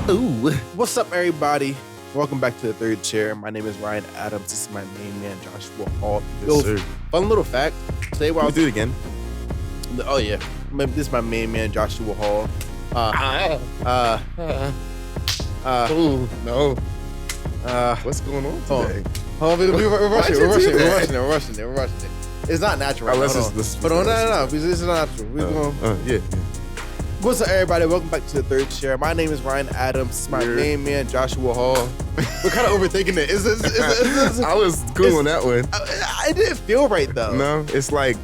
Ooh, what's up, everybody? Welcome back to the Third Chair. My name is Ryan Adams. This is my main man, Joshua Hall. Yes, sir. Fun little fact. Today, while Can we do it again? Oh yeah, this is my main man, Joshua Hall. Ooh, no. Uh, What's going on hold today? we're rushing Why'd you do that? We're rushing it. It's not natural. Unless Hold on. it's this. But no, because it's not natural. We're going. Yeah. What's up, everybody? Welcome back to the Third Chair. My name is Ryan Adams. This is my main man, Joshua Hall. We're kind of overthinking it. Is this I was cool on that one. I didn't feel right though. No, it's like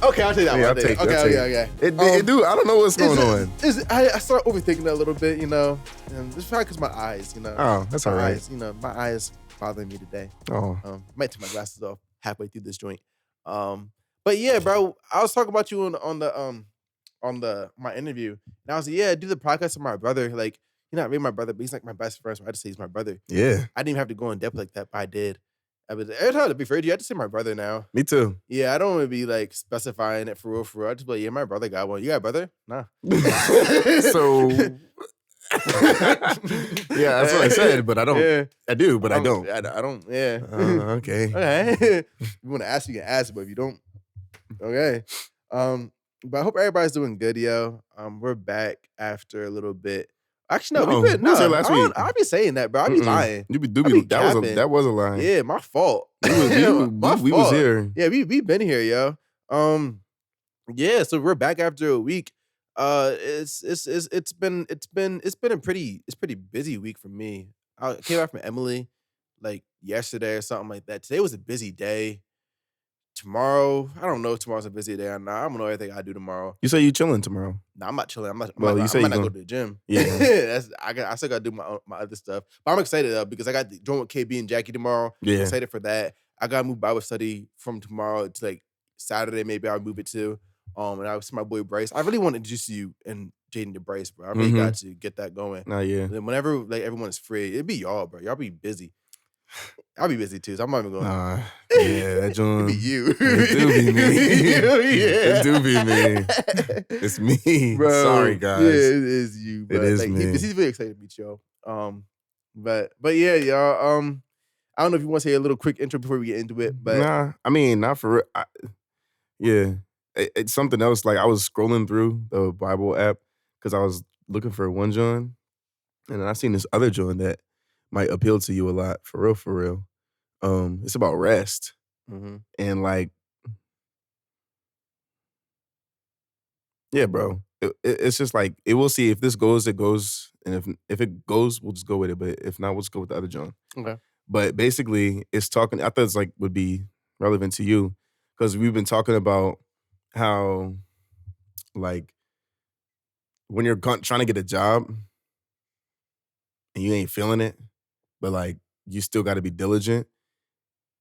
Okay, I'll take that one. I'll take it. Okay. it do. I don't know what's going on. I start overthinking it a little bit, and it's probably because my eyes, Oh, that's all my right. eyes, my eyes bothering me today. Oh, Might take my glasses off halfway through this joint. But yeah, bro, I was talking about you on my interview, and I was like, yeah, I do the podcast with my brother. Like, you're not really my brother, but he's like my best friend, so I had to say he's my brother. yeah. I didn't even have to go in depth like that, but I did. Every time to be fair to you, I had to say my brother now. Me too. Yeah, I don't want to be like specifying it for real. I just be like, yeah, my brother got one. You got a brother? Nah. So, yeah, that's what I said, but I don't. Yeah. I do, but I don't. I don't. Yeah. Okay. Okay. You want to ask, you can ask, but if you don't, okay. But I hope everybody's doing good, yo. We're back after a little bit. Actually, no, we was here last week. I'll be saying that, bro. I'll be lying. You be capping. that was a lie. Yeah, my fault. We was here. Yeah, we been here, yo. Yeah, so we're back after a week. It's been a pretty busy week for me. I came back from Emily like yesterday or something like that. Today was a busy day. Tomorrow, I don't know if tomorrow's a busy day or not. I don't know everything I do tomorrow. You say you chilling tomorrow? Nah, I'm not chilling. I'm not. Well, you say I might you not go going- to the gym. Yeah. I still gotta do my other stuff. But I'm excited though because I got to join with KB and Jackie tomorrow. I'm Yeah. excited for that. I gotta move Bible study from tomorrow to like Saturday. Maybe I'll move it to. And I see my boy Bryce. I really want to introduce you and Jaden to Bryce, bro. I really got to get that going. Nah, yeah. And then whenever like everyone is free, it'd be y'all, bro. Y'all be busy. I'll be busy too, so I'm not even going. Yeah, that It'd joint. be you. It do be me. Yeah. It do be me. It's me. Bro, Sorry, guys. Yeah, it is you. But is like, me. He's really excited to meet y'all. But yeah, y'all. I don't know if you want to say a little quick intro before we get into it, but Nah, I mean, not for real. Yeah. It's something else. Like, I was scrolling through the Bible app because I was looking for one John, and then I seen this other John that might appeal to you a lot. For real. It's about rest. And like, yeah, bro. It's just like, it will see if this goes, it goes. And if it goes, we'll just go with it. But if not, we'll just go with the other John. Okay. But basically, it's talking, I thought it's like would be relevant to you because we've been talking about how, like, when you're trying to get a job and you ain't feeling it, but like, you still got to be diligent,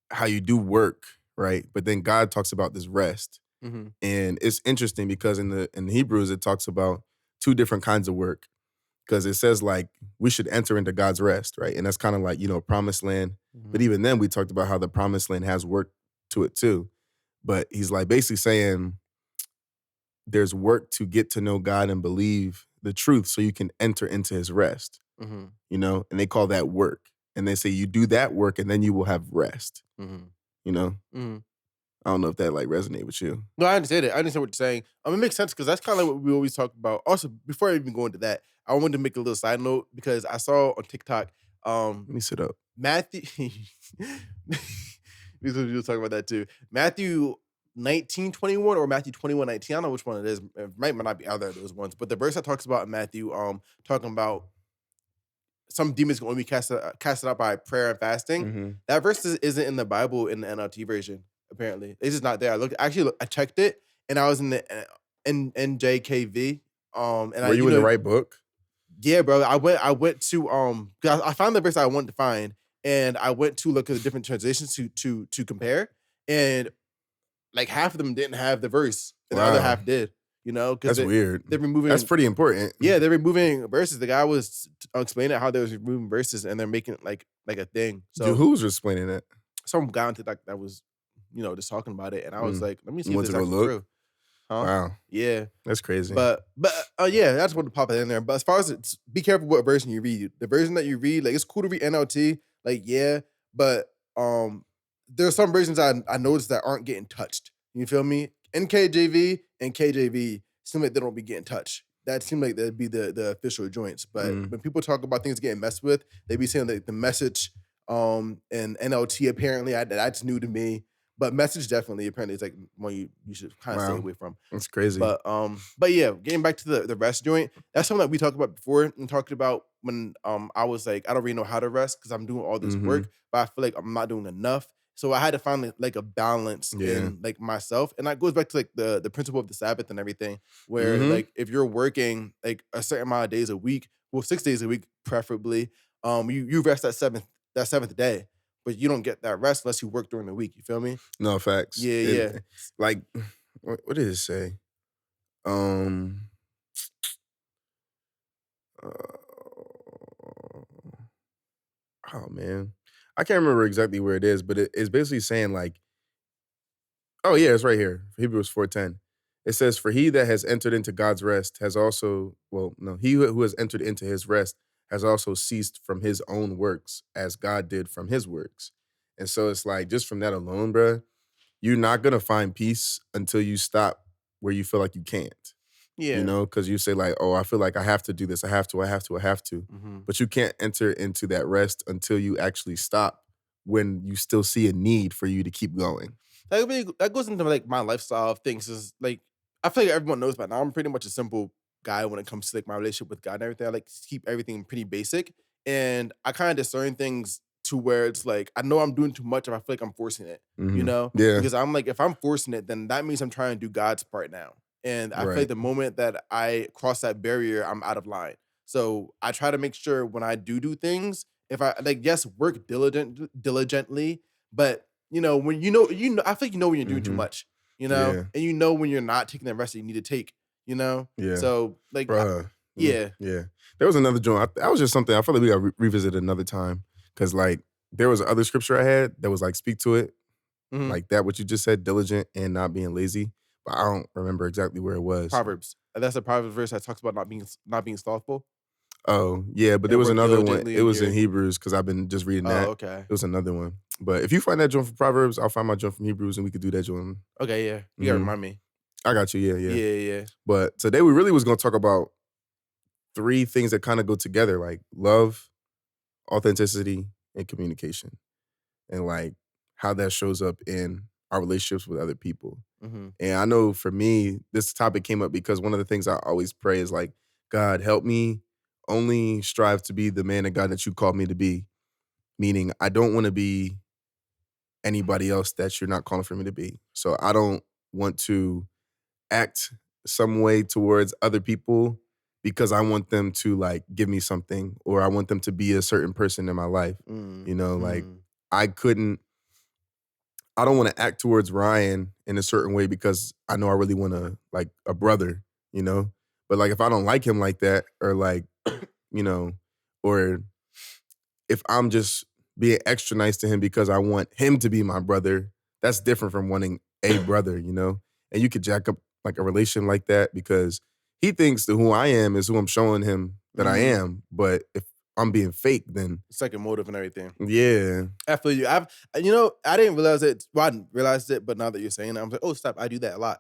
how you do work, right? But then God talks about this rest. Mm-hmm. And it's interesting because in Hebrews, it talks about two different kinds of work. Because it says like we should enter into God's rest, right? And that's kind of like, promised land. Mm-hmm. But even then we talked about how the promised land has work to it too. But he's like basically saying there's work to get to know God and believe the truth so you can enter into his rest, and they call that work. And they say you do that work and then you will have rest, I don't know if that like resonate with you. No, I understand it. I understand what you're saying. It makes sense because that's kind of like what we always talk about. Also, before I even go into that, I wanted to make a little side note because I saw on TikTok, Let me sit up. Matthew. We were talking about that too. Matthew 19:21 or Matthew 21:19. I don't know which one it is. It might not be either of those ones. But the verse that talks about in Matthew, talking about some demons can only be casted out by prayer and fasting. That verse isn't in the Bible in the NLT version. Apparently, it's just not there. I checked it, and I was in the NJKV. And Were you in the right book? Yeah, bro. I went to 'cause I found the verse I wanted to find, and I went to look at the different translations to compare, and like half of them didn't have the verse, and the other half did. That's weird. They're removing. That's pretty important. Yeah, they're removing verses. The guy was explaining how they was removing verses, and they're making it like a thing. So Dude, who was explaining that? some guy on TikTok that was just talking about it, and I was like, let me see if Went this to go actually look? true. Huh? Wow, Yeah. that's crazy. But yeah, that's what to pop it in there. But as far as it's, be careful what version you read. The version that you read, like it's cool to read NLT, like yeah, but there are some versions I noticed that aren't getting touched. You feel me? NKJV and KJV seem like they don't be getting touched. That seemed like that'd be the official joints. But Mm. when people talk about things getting messed with, they be saying that the message and NLT apparently that's new to me. But message definitely apparently is like one you should kind of stay Wow, away from. that's crazy. But yeah, getting back to the rest joint, that's something that we talked about before and talked about when I was like, I don't really know how to rest because I'm doing all this Mhm. work, but I feel like I'm not doing enough. So I had to find like a balance Yeah. in like myself. And that goes back to like the principle of the Sabbath and everything, where Mhm. like if you're working like a certain amount of days a week, well, 6 days a week, preferably, you rest that seventh day, but you don't get that rest unless you work during the week. You feel me? No, facts. Yeah, And, yeah. like, what did it say? Um, uh, oh man, I can't remember exactly where it is, but it's basically saying like, oh yeah, it's right here, Hebrews 4:10. It says, "For he that has entered into God's rest has also, well, no, he who has entered into his rest has also ceased from his own works, as God did from his works." And so it's like, just from that alone, bruh, you're not gonna find peace until you stop where you feel like you can't. You Yeah. know, because you say like, "Oh, I feel like I have to do this. I have to. I have to. I have to." Hmm. But you can't enter into that rest until you actually stop when you still see a need for you to keep going. That goes into like my lifestyle of things. Is like I feel like everyone knows by now. I'm pretty much a simple guy when it comes to like my relationship with God and everything. I like to keep everything pretty basic, and I kind of discern things to where it's like I know I'm doing too much if I feel like I'm forcing it. You Mhm. know, Yeah. because I'm like if I'm forcing it, then that means I'm trying to do God's part now. And I feel like Right. the moment that I cross that barrier, I'm out of line. So I try to make sure when I do things, if I like, yes, work diligently, but when I think you know when you're doing too Mhm. much, Yeah. and you know when you're not taking the rest that you need to take. Yeah. So like, Bruh. yeah, Yeah. There was another joint. That was just something I feel like we got revisit another time because like there was other scripture I had that was like speak to it mhm. like that what you just said, diligent and not being lazy, but I don't remember exactly where it was. Proverbs. That's a Proverbs verse that talks about not being slothful Oh, yeah, but there and was work another one. diligently It in was in your. Hebrews because I've been just reading Oh, that. okay, It was another one. But if you find that joint from Proverbs, I'll find my joint from Hebrews and we could do that joint. okay, yeah. You gotta Mhm. remind me. I got you. Yeah, yeah. Yeah, yeah, But today we really was gonna talk about three things that kind of go together, like love, authenticity, and communication. And like how that shows up in our relationships with other people. hmm And I know for me, this topic came up because one of the things I always pray is like, God, help me only strive to be the man of God that you called me to be. Meaning, I don't want to be anybody else that you're not calling for me to be. So I don't want to act some way towards other people because I want them to like give me something or I want them to be a certain person in my life. mm You know, like mm I couldn't I don't want to act towards Ryan in a certain way because I know I really want to like a brother, you know? But like if I don't like him like that or like, you know, or if I'm just being extra nice to him because I want him to be my brother, that's different from wanting a brother, you know? And you could jack up like a relation like that because he thinks that who I am is who I'm showing him that I mm. am. But if I'm being fake, then Second motive and everything. yeah. I feel you. I didn't realize it. Well, I didn't realize it, but now that you're saying it, I'm like, oh, stop. I do that a lot.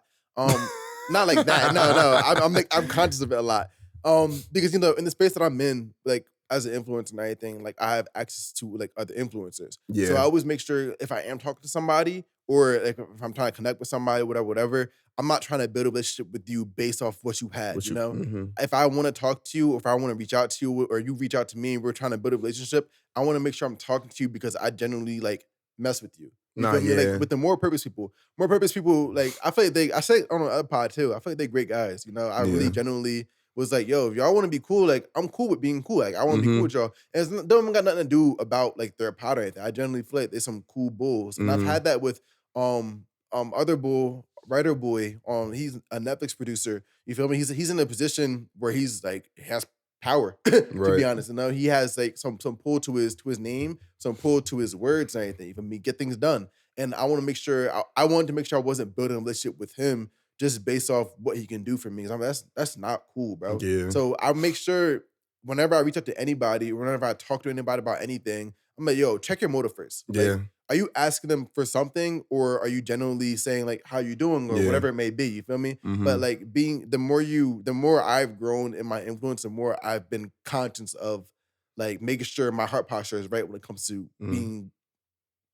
Not like that. No, no. I'm conscious of it a lot. Because in the space that I'm in, like as an influencer and everything, like I have access to like other influencers. So I Yeah. always make sure if I am talking to somebody or like if I'm trying to connect with somebody, whatever, I'm not trying to build a relationship with you based off what you had. What You you know, mhm. if I want to talk to you, or if I want to reach out to you, or you reach out to me, and we're trying to build a relationship, I want to make sure I'm talking to you because I genuinely like mess with you. You Nah, feel me? Like yeah. with the more purpose people, like I feel like I say it on the other pod too. I feel like they're great guys. I really Yeah. genuinely was like, yo, if y'all want to be cool, like I'm cool with being cool. Like I want to be cool Mhm. with y'all. And don't got nothing to do about like their pod or anything. I generally feel like there's some cool bulls. And I've Mhm. had that with other bull, writer boy. He's a Netflix producer. You feel me? He's in a position where he's like has power, to be Right. honest. He has like some pull to his name, some pull to his words and anything. You feel me? Get things done. And I want to make sure I wanted to make sure I wasn't building a relationship with him just based off what he can do for me. 'Cause that's not cool, bro. Yeah. So I make sure whenever I reach out to anybody, whenever I talk to anybody about anything, I'm like, yo, check your motive first. Like, Yeah. are you asking them for something, or are you genuinely saying like how you doing or Yeah. whatever it may be? You feel me? But Mhm. like the more I've grown in my influence, the more I've been conscious of like making sure my heart posture is right when it comes to Mhm. being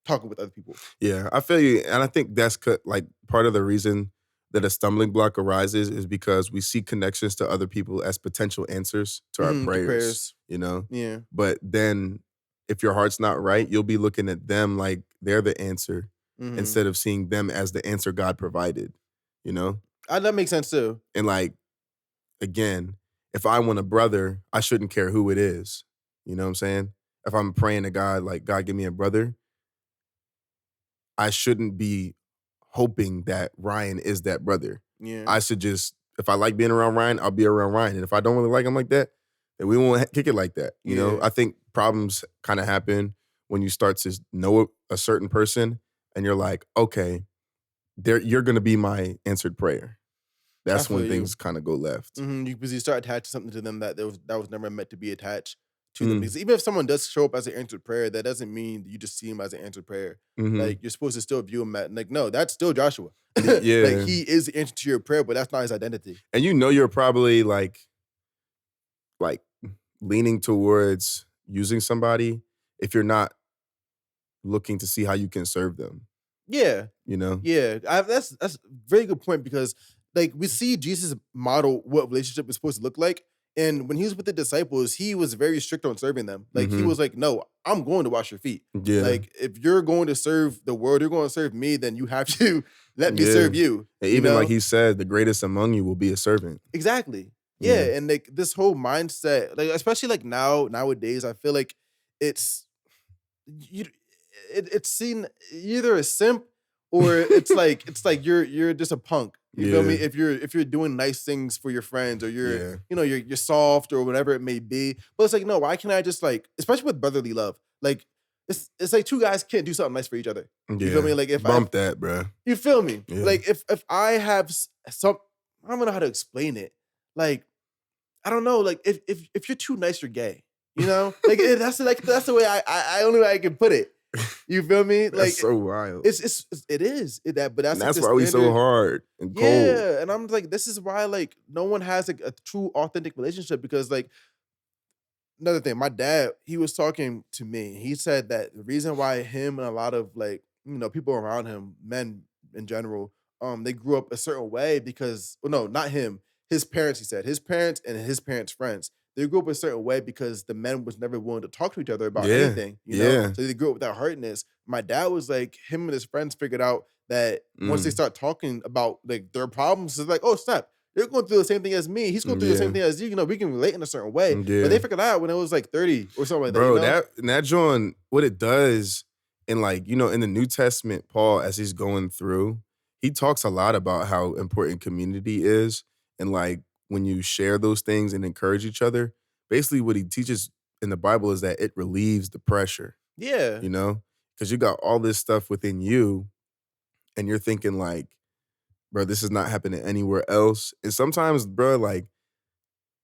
talking with other people. Yeah, I feel you, and I think that's like part of the reason that a stumbling block arises is because we see connections to other people as potential answers to our To prayers, prayers. you know? Yeah. But then if your heart's not right, you'll be looking at them like they're the answer Hmm. instead of seeing them as the answer God provided, you know? That makes sense too. And like again, if I want a brother, I shouldn't care who it is. You know what I'm saying? If I'm praying to God, like, God, give me a brother, I shouldn't be hoping that Ryan is that brother. Yeah. I should just, if I like being around Ryan, I'll be around Ryan. And if I don't really like him like that, then we won't kick it like that. You know, Yeah. I think problems kind of happen when you start to know a certain person and you're like, okay, you're going to be my answered prayer. I That's feel when you. things kind of go left. Because you start attaching something to them that was never meant to be attached to them. Mm, Because even if someone does show up as an answered prayer, that doesn't mean you just see him as an answered prayer. hmm Like you're supposed to still view him at like, no, that's still Joshua. Like Yeah. he is the answer to your prayer, but that's not his identity. And you know, you're probably like leaning towards using somebody if you're not looking to see how you can serve them, Yeah. you know? Yeah, that's a very good point because like we see Jesus model what relationship is supposed to look like, and when he was with the disciples, he was very strict on serving them. Like he Mhm. was like, "No, I'm going to wash your feet. Yeah. Like if you're going to serve the world, you're going to serve me, then you have to let me Yeah. serve you." And You even like know he said, the greatest among you will be a servant. exactly. Yeah. Yeah, and like this whole mindset, like especially like nowadays, I feel like it's you it's seen either a simp or it's like you're just a punk. You feel me? Yeah. If you're doing nice things for your friends or Yeah. you're soft or whatever it may be. But it's like, no, why can't I just like, especially with brotherly love, like it's like two guys can't do something nice for each other. You feel Yeah. me? Like if Bump that, bruh. you feel me? Yeah. Like if I have some I don't know how to explain it. Like I don't know, like if you're too nice, you're gay. You know, that's the way I only way I can put it. You feel me? That's Like so wild. it is that, but And that's like that's the why we so standard. hard and cold. Yeah, and I'm like, this is why like no one has like a true authentic relationship because like another thing, my dad he was talking to me. He said that the reason why him and a lot of like people around him, men in general, they grew up a certain way because well, no, not him. His parents, he said, his parents and his parents' friends, they grew up a certain way because the men was never willing to talk to each other about Yeah. anything, Yeah. So they grew up with that hardness. My dad was like, him and his friends figured out that once they Mm. start talking about like their problems, it's like, oh snap, you're going through the same thing as me. He's going through the Yeah. same thing as you. We can relate in a certain way. But they Yeah. figured out when it was like 30 or something like that, Bro, that joint, what it does in like, in the New Testament, Paul, as he's going through, he talks a lot about how important community is. And like when you share those things and encourage each other, basically what he teaches in the Bible is that it relieves the pressure, Yeah. you know? Because you got all this stuff within you and you're thinking like, bro, this is not happening anywhere else. And sometimes, bro, like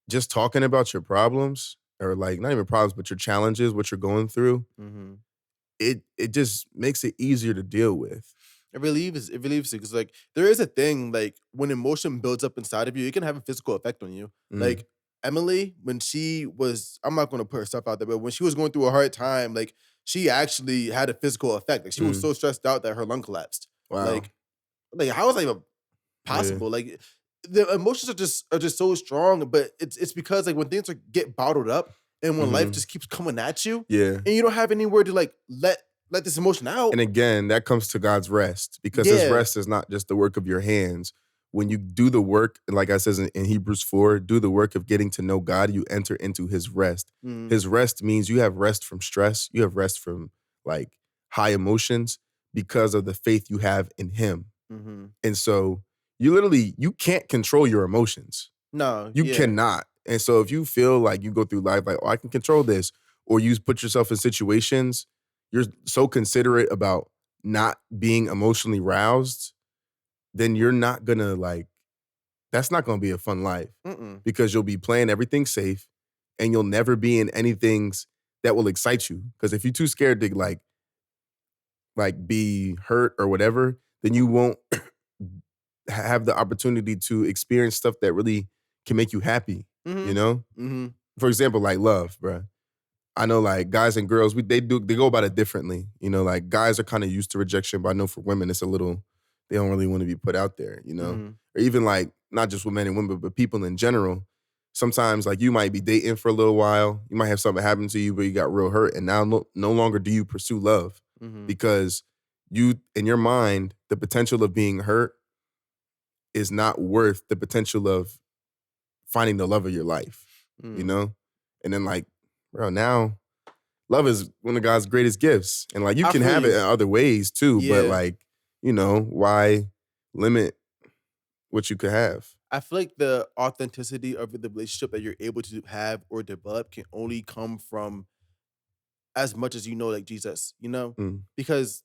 just talking about your problems or like not even problems, but your challenges, what you're going through, Hmm. it just makes it easier to deal with. It relieves you because like there is a thing like when emotion builds up inside of you, it can have a physical effect on you. Mm. Like Emily, when I'm not going to put her stuff out there, but when she was going through a hard time, like she actually had a physical effect. Like she was Mm. so stressed out that her lung collapsed. Wow. Like how is that even Yeah. possible? Like the emotions are just so strong, but it's because like when things get bottled up and when life Mhm. just keeps coming at you Yeah. and you don't have anywhere to like let this emotion out. And again, that comes to God's rest because his Yeah. rest is not just the work of your hands. When you do the work, like I says in Hebrews 4, do the work of getting to know God, you enter into his rest. Mm, His rest means you have rest from stress, you have rest from like high emotions because of the faith you have in him. mhm. And so you can't control your emotions. No, You yeah. cannot. And so if you feel like you go through life like, oh, I can control this, or you put yourself in situations, you're so considerate about not being emotionally roused, then you're not gonna like that's not gonna be a fun life Mm-mm. because you'll be playing everything safe and you'll never be in anything that will excite you. Because if you're too scared to like be hurt or whatever, then you won't have the opportunity to experience stuff that really can make you happy, you Mm-hmm. know? Mm-hmm. For example, like love, bruh. I know like guys and girls, they go about it differently. You know, like guys are kind of used to rejection, but I know for women it's a little they don't really want to be put out there, you know? Mm-hmm. Or even like not just with men and women, but people in general. Sometimes like you might be dating for a little while, you might have something happen to you, but you got real hurt, and now no longer do you pursue love Mm-hmm. because you in your mind the potential of being hurt is not worth the potential of finding the love of your life, you Mm. know? And then like, bro, now love is one of God's greatest gifts. And like you I can feel have it you. in other ways too, but Yeah. like, you know, why limit what you could have? I feel like the authenticity of the relationship that you're able to have or develop can only come from as much as you know, like Jesus, you know? Mm, Because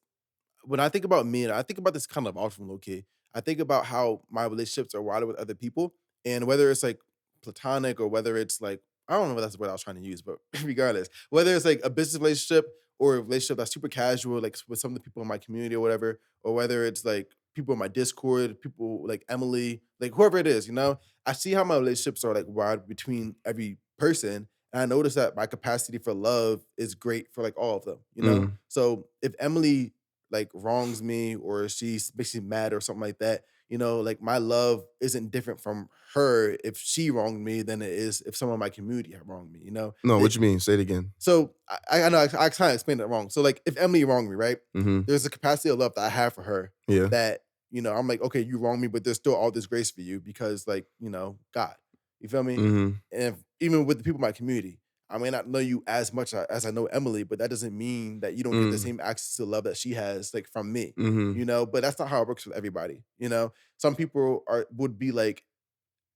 when I think about me, and I think about this kind of often, low key, I think about how my relationships are wider with other people, and whether it's like platonic or whether it's like I don't know if that's what I was trying to use, but regardless, whether it's like a business relationship or a relationship that's super casual, like with some of the people in my community or whatever, or whether it's like people in my Discord, people like Emily, like whoever it is, you know, I see how my relationships are like wide between every person. And I notice that my capacity for love is great for like all of them, you know? mm, So if Emily like wrongs me or she's makes me mad or something like that, you know, like my love isn't different from her if she wronged me than it is if someone in my community had wronged me, you know? no, what you mean? Say it again. So I know I kind of explained it wrong. So like if Emily wronged me, right? Mm-hmm. There's a capacity of love that I have for her Yeah. that, you know, I'm like, okay, you wronged me, but there's still all this grace for you because like, you know, God. You feel me? Mm-hmm. And even with the people in my community, I may not know you as much as I know Emily, but that doesn't mean that you don't get the Mm, same access to love that she has, like from me, mm-hmm. you know. But that's not how it works with everybody, you know. Some people would be like,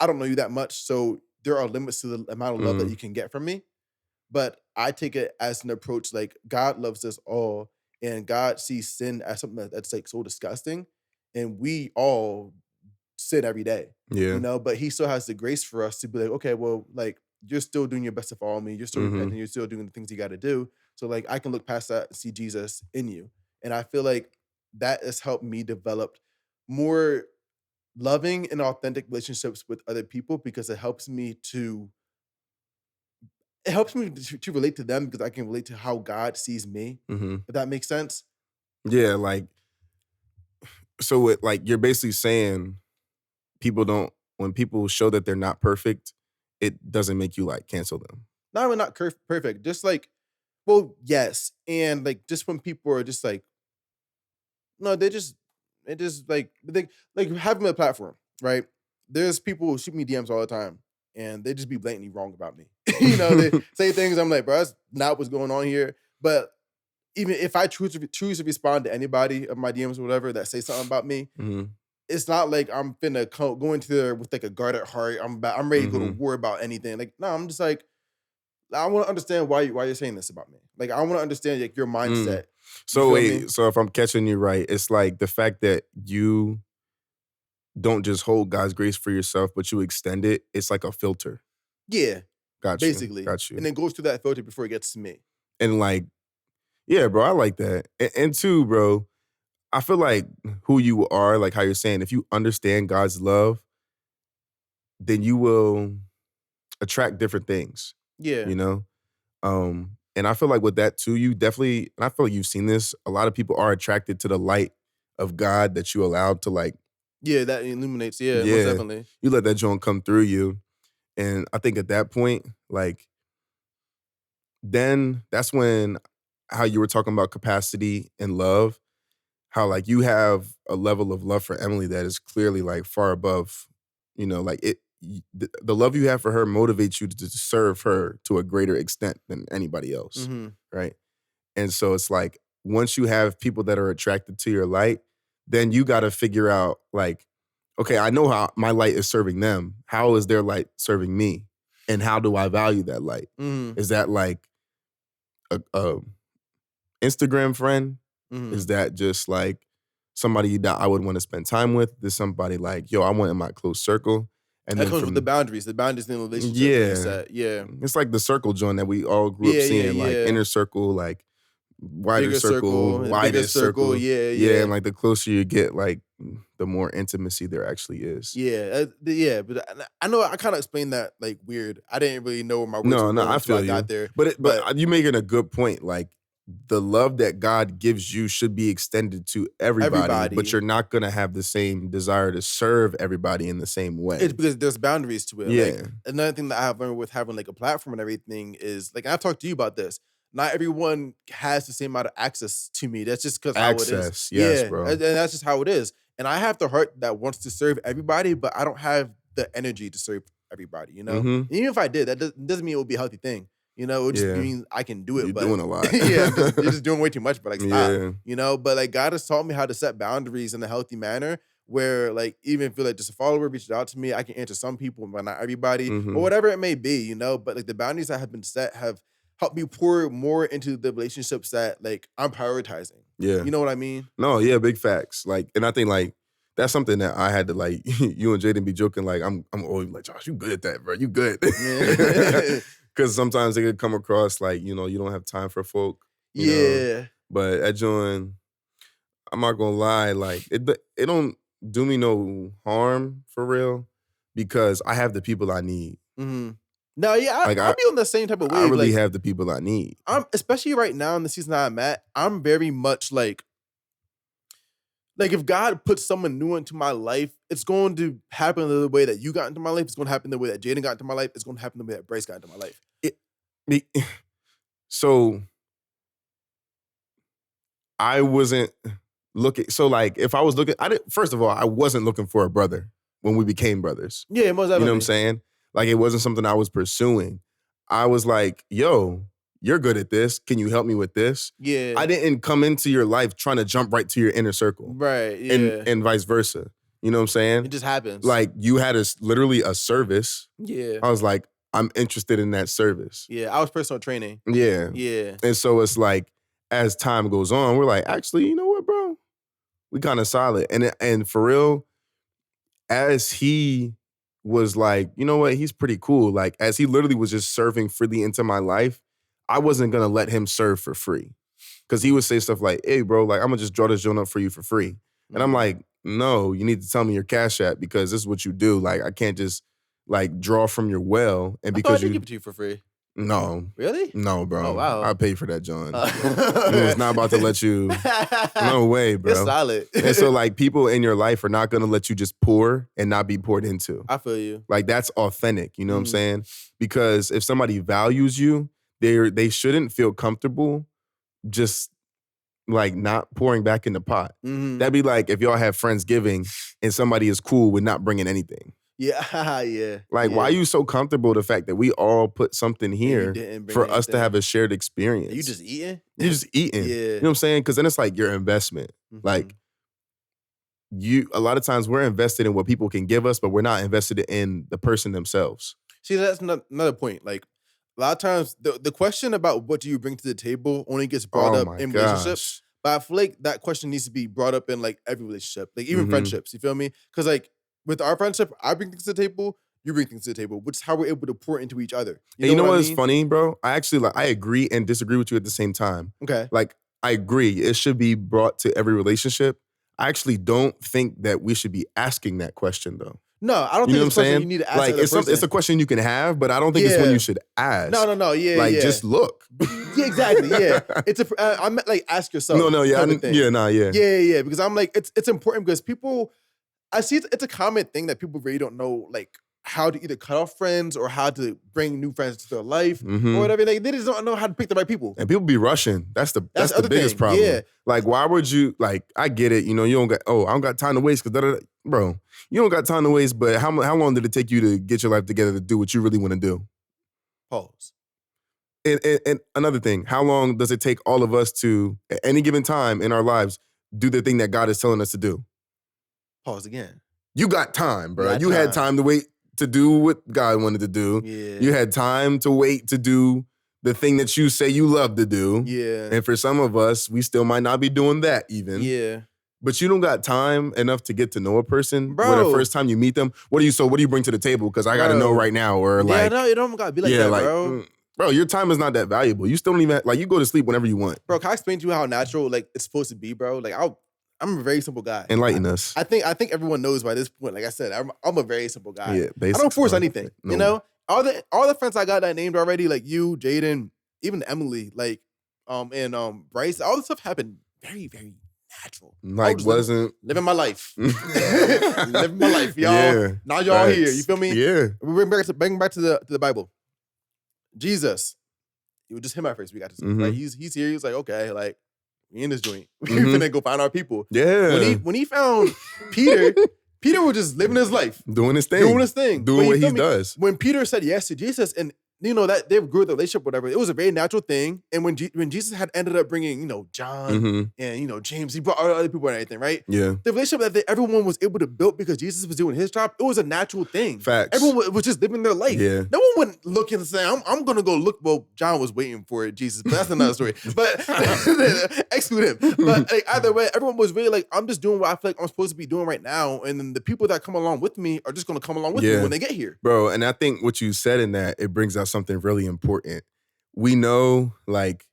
I don't know you that much, so there are limits to the amount of love that Mm, you can get from me. But I take it as an approach like God loves us all, and God sees sin as something that's like so disgusting, and we all sin every day, you yeah. know, but he still has the grace for us to be like, okay, well, like you're still doing your best to follow me, you're still Mm-hmm. repenting, you're still doing the things you got to do. So like I can look past that and see Jesus in you. And I feel like that has helped me develop more loving and authentic relationships with other people because it helps me to relate to them because I can relate to how God sees me, Mm-hmm. if that makes sense. Yeah, like so it like you're basically saying people don't when people show that they're not perfect, it doesn't make you like cancel them. Not even not perfect, just like, well, yes. And like just when people are just like, no, they just like having a platform, right? There's people who shoot me DMs all the time, and they just be blatantly wrong about me. You know, they say things I'm like, bro, that's not what's going on here. But even if I choose to respond to anybody of my DMs or whatever that say something about me, Mhm, it's not like I'm finna go into there with like a guarded heart. I'm ready to go to mhm, war about anything. Like, no, I'm just like, I want to understand why you're saying this about me. Like, I want to understand like your mm. mindset. You So feel me? wait, so if I'm catching you right, it's like the fact that you don't just hold God's grace for yourself, but you extend it, it's like a filter. Yeah, Got you, basically. got And you. then goes through that filter before it gets to me. And like, yeah, bro, I like that. And two, bro, I feel like who you are, like how you're saying, if you understand God's love, then you will attract different things, Yeah. you know? And I feel like with that too, you definitely, and I feel like you've seen this, a lot of people are attracted to the light of God that you allowed to like, Yeah, that illuminates. Yeah, most yeah, definitely. you let that joint come through you. And I think at that point, like, then that's when how you were talking about capacity and love, how like you have a level of love for Emily that is clearly like far above, like the love you have for her motivates you to serve her to a greater extent than anybody else, Mhm. right? And so it's like once you have people that are attracted to your light, then you got to figure out like, okay, I know how my light is serving them. How is their light serving me? And how do I value that light? Mhm. Is that like a Instagram friend? Is Mhm. that just like somebody that I would want to spend time with. There's somebody like, yo, I want in my close circle. And That then comes with the from boundaries. The boundaries in the relationship that you yeah, set. Yeah. it's like the circle joint that we all grew up Yeah, yeah, seeing, like yeah. inner circle, like wider Bigger circle, circle, and bigger widest circle. circle. Yeah, Yeah, and yeah. like the closer you get, like the more intimacy there actually is. Yeah, yeah, but I know I kind of explained that like weird. I didn't really know where my words No, were no, going I until I feel you. got there. But But you making a good point. Like the love that God gives you should be extended to everybody, but everybody, you're not gonna have the same desire to serve everybody in the same it's way. because there's boundaries to it. Like Yeah. another thing that I have learned with having like a platform and everything is like, and I've talked to you about this. Not everyone has the same amount of access to me. That's just because how it is. Access. Yes, Yeah, bro. and that's just how it is. And I have the heart that wants to serve everybody, but I don't have the energy to serve everybody. You know, Mm-hmm. and even if I did, that doesn't mean it would be a healthy thing. You know, it would just Yeah. mean I can do it. You're but doing a lot. yeah, you're just doing way too much. But like, stop. Yeah. You know, but like God has taught me how to set boundaries in a healthy manner. Where like even if like just a follower reached out to me, I can answer some people, but not everybody, or Mhm. whatever it may be. You know, but like the boundaries that have been set have helped me pour more into the relationships that like I'm prioritizing. Yeah. You know what I mean? No, yeah, big facts. Like, and I think like that's something that I had to like you and Jaden be joking, like I'm always like, Josh, you good at that, bro. You good. Yeah. Cause sometimes it could come across like, you know, you don't have time for folk. You know? Yeah. But at Join, I'm not gonna lie, like it don't do me no harm for real because I have the people I need. Hmm. No, yeah, Like, I'll be on the same type of I wave. really Like have the people I need. I'm especially right now in the season that I'm at, I'm very much like if God puts someone new into my life, it's going to happen the way that you got into my life. It's going to happen the way that Jaden got into my life. It's going to happen the way that Bryce got into my life. Me- So I wasn't looking. So like, if I was looking, first of all, I wasn't looking for a brother when we became brothers. Yeah, most You know what I'm definitely. saying? Like, it wasn't something I was pursuing. I was like, yo, you're good at this. Can you help me with this? Yeah. I didn't come into your life trying to jump right to your inner circle, Right. Yeah. and vice versa. You know what I'm saying? It just happens. Like, you had literally a service. yeah. I was like, I'm interested in that service. Yeah. I was personal training. Yeah. Yeah. And so it's like, as time goes on, we're like, actually, you know what, bro? We kind of solid. And for real, as he was like, you know what, he's pretty cool. Like, as he literally was just serving freely into my life, I wasn't gonna let him serve for free. Cause he would say stuff like, hey, bro, like, I'm gonna just draw this joint up for you for free. And I'm Mhm. like, no, you need to tell me your Cash App because this is what you do. Like, I can't just like draw from your well. And I thought I because did give it to you for free. no, Really? no, bro. Oh, wow. I paid for that, John. Uh, I was not about to let you. No way, bro. It's solid. And so, like, people in your life are not gonna let you just pour and not be poured into. I feel you. Like, that's authentic. You know what I'm Mhm. saying? Because if somebody values you, they shouldn't feel comfortable just like not pouring back in the pot. Mhm. That'd be like if y'all have Friendsgiving and somebody is cool with not bringing anything. Yeah. Yeah. Like, why are yeah. you so comfortable with the fact that we all put something And you here didn't bring for us to anything? have a shared experience? You just eating? You're just eating. Yeah. You know what I'm saying? Because then it's like your investment. Mhm. Like, a lot of times we're invested in what people can give us, but we're not invested in the person themselves. See, that's another point. Like a lot of times, the question about what do you bring to the table only gets brought Oh up my in relationships. gosh. But I feel like that question needs to be brought up in like every relationship, like even Mhm. friendships. You feel me? Because like with our friendship, I bring things to the table, you bring things to the table, which is how we're able to pour into each other. And you know what I what's mean? funny, bro? I actually I agree and disagree with you at the same time. Okay. Like, I agree. It should be brought to every relationship. I actually don't think that we should be asking that question though. No, I don't You know think what I'm it's a question saying? you need to ask Like, the other person. it's a question you can have, but I don't think it's one Yeah. you should ask. No. Yeah. Like, yeah. just look. Yeah, exactly. Yeah. It's I meant like ask yourself. No, yeah, type of thing. yeah. Yeah. Because I'm like, it's important because people, I see it's a common thing that people really don't know, like how to either cut off friends or how to bring new friends to their life Mhm. or whatever. Like, they just don't know how to pick the right people. And people be rushing. That's the That's the other biggest thing. problem. Yeah. Like, why would you like? I get it. You know, you don't got. Oh, I don't got time to waste because bro, you don't got time to waste. But how long did it take you to get your life together to do what you really want to do? Pause. And another thing, how long does it take all of us to, at any given time in our lives, do the thing that God is telling us to do? Pause again. You got time, bro. Got You had time. time to wait to do what God wanted to do. Yeah. You had time to wait to do the thing that you say you love to do. Yeah. And for some of us, we still might not be doing that even. Yeah. but you don't got time enough to get to know a person when the Bro. first time you meet them. What do you bring to the table? Because I got to know Bro. right now. Or Yeah, like, no, it don't gotta be like that, bro. Bro, your time is not that valuable. You still don't even like you go to sleep whenever you want. Bro, can I explain to you how natural like it's supposed to be, bro? Like I'm a very simple guy. Enlighten us. I think everyone knows by this point. Like I said, I'm a very simple guy. Yeah, I don't force anything. No. You know, all the friends I got that named already, like you, Jaden, even Emily, like and Bryce, all this stuff happened very, very natural. Like wasn't living my life. Living my life, y'all. Yeah, now y'all here. You feel me? Yeah. We bring back to the Bible. Jesus. It was just him at first. We got to see. Like he's here. He's like, okay, like we in this joint. We finna go find our people. Yeah. When he found Peter, Peter was just living his life. Doing his thing. Doing what he does. When Peter said yes to Jesus, and you know that they grew the relationship, whatever, it was a very natural thing. And when Jesus had ended up bringing, John and James, he brought other people and everything, right? Yeah. The relationship that everyone was able to build because Jesus was doing his job, it was a natural thing. Facts. Everyone was just living their life. Yeah. No one went looking and saying, I'm gonna go look. Well, John was waiting for it, Jesus, but that's another story. But exclude him. But like, either way, everyone was really like, I'm just doing what I feel like I'm supposed to be doing right now. And then the people that come along with me are just gonna come along with me when they get here. Bro, and I think what you said in that, it brings out something really important. We know, like,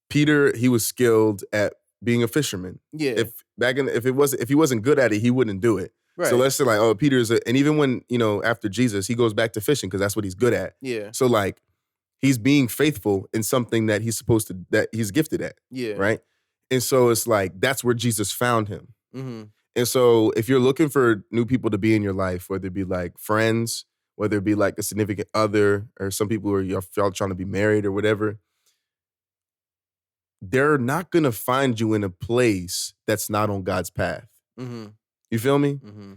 Peter, he was skilled at being a fisherman. Yeah. If he wasn't good at it, he wouldn't do it. Right. So let's say like, oh, Peter's and even when, after Jesus, he goes back to fishing because that's what he's good at. Yeah. So like he's being faithful in something that that he's gifted at. Yeah. Right. And so it's like, that's where Jesus found him. Mm-hmm. And so if you're looking for new people to be in your life, whether it be like friends, whether it be like a significant other, or some people who are y'all trying to be married or whatever, they're not going to find you in a place that's not on God's path. Mm-hmm. You feel me? Mm-hmm.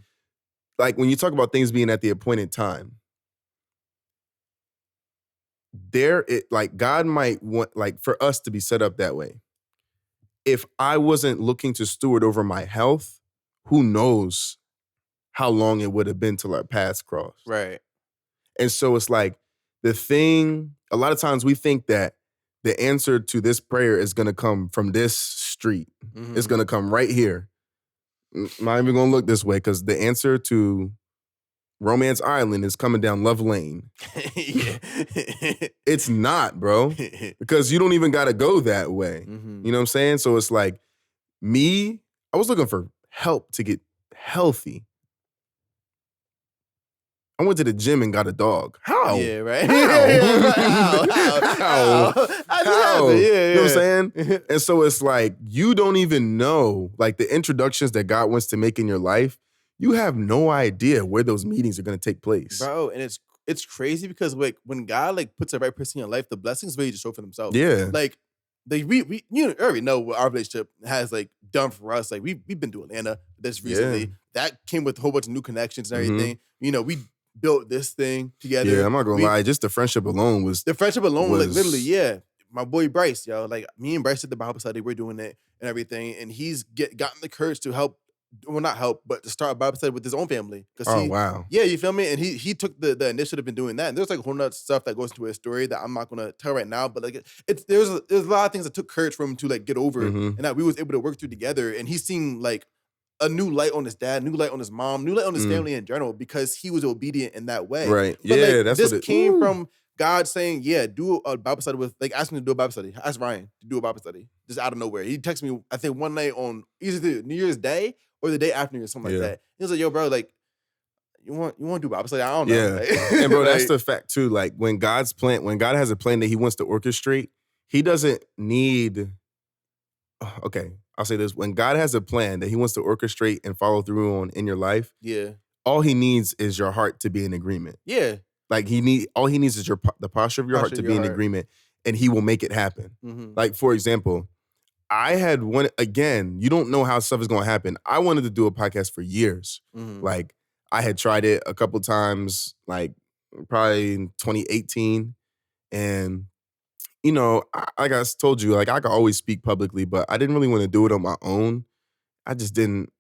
Like when you talk about things being at the appointed time, God might want like for us to be set up that way. If I wasn't looking to steward over my health, who knows how long it would have been till our paths crossed. Right. And so it's like a lot of times we think that the answer to this prayer is going to come from this street. Mm-hmm. It's going to come right here. I'm not even going to look this way because the answer to Romance Island is coming down Love Lane. It's not, bro, because you don't even got to go that way. Mm-hmm. You know what I'm saying? So it's like I was looking for help to get healthy. I went to the gym and got a dog. How? Yeah, right. How? How? Yeah. You know what I'm saying? And so it's like, you don't even know, like the introductions that God wants to make in your life, you have no idea where those meetings are going to take place. Bro, and it's crazy because like when God like puts the right person in your life, the blessings really just show for themselves. Yeah. Like we already know what our relationship has like done for us. Like we've been to Atlanta this recently. Yeah. That came with a whole bunch of new connections and everything. Mm-hmm. We built this thing together. Yeah, I'm not gonna lie. Just the friendship alone was like literally, yeah. My boy Bryce, yo, like me and Bryce at the Bible study, we're doing it and everything, and he's gotten the courage to help. Well, not help, but to start a Bible study with his own family. Wow. Yeah, you feel me? And he took the initiative in doing that. And there's like a whole nother stuff that goes into his story that I'm not gonna tell right now. But like there's a lot of things that took courage for him to like get over, and that we was able to work through together. And he's seen like a new light on his dad, new light on his mom, new light on his family in general because he was obedient in that way. Right. But yeah, that's this what came from God saying, yeah, do a Bible study with, like, ask me to do a Bible study. Ask Ryan to do a Bible study just out of nowhere. He texted me, I think, one night on either New Year's Day or the day after New Year's, something like that. He was like, yo, bro, like, you want to do Bible study? I don't know. Yeah. Like, and bro, that's the fact too. Like when God has a plan that he wants to orchestrate, he doesn't need, okay, I'll say this. When God has a plan that he wants to orchestrate and follow through on in your life, yeah, all he needs is your heart to be in agreement. Yeah. Like all he needs is the posture of your heart to be in agreement, and he will make it happen. Mm-hmm. Like, for example, I had one, again, you don't know how stuff is going to happen. I wanted to do a podcast for years. Mm-hmm. Like, I had tried it a couple times, like probably in 2018. And, you know, like I told you, like I could always speak publicly, but I didn't really want to do it on my own. I just didn't,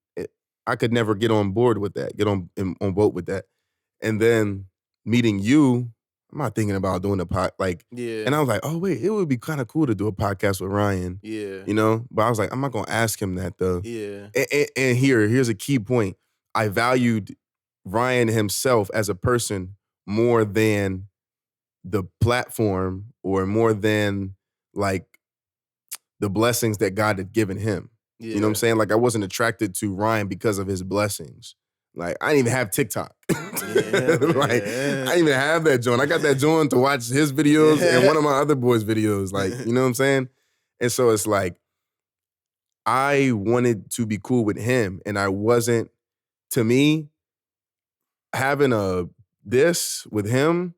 I could never get on board with that, get on board with that. And then meeting you I'm not thinking about doing a Yeah. and I was like, oh wait, it would be kind of cool to do a podcast with Ryan, Yeah. you know? But I was like, I'm not gonna ask him that though. Yeah. And here's a key point. I valued Ryan himself as a person more than the platform or more than like the blessings that God had given him. You know what I'm Yeah. saying? Like I wasn't attracted to Ryan because of his blessings. Like I didn't even have TikTok. Yeah. Like Yeah. I didn't even have that joint. I got that joint to watch his videos and Yeah. one of my other boys' videos. Like, you know what I'm saying? And so it's like I wanted to be cool with him, and I wasn't. To me, having this with him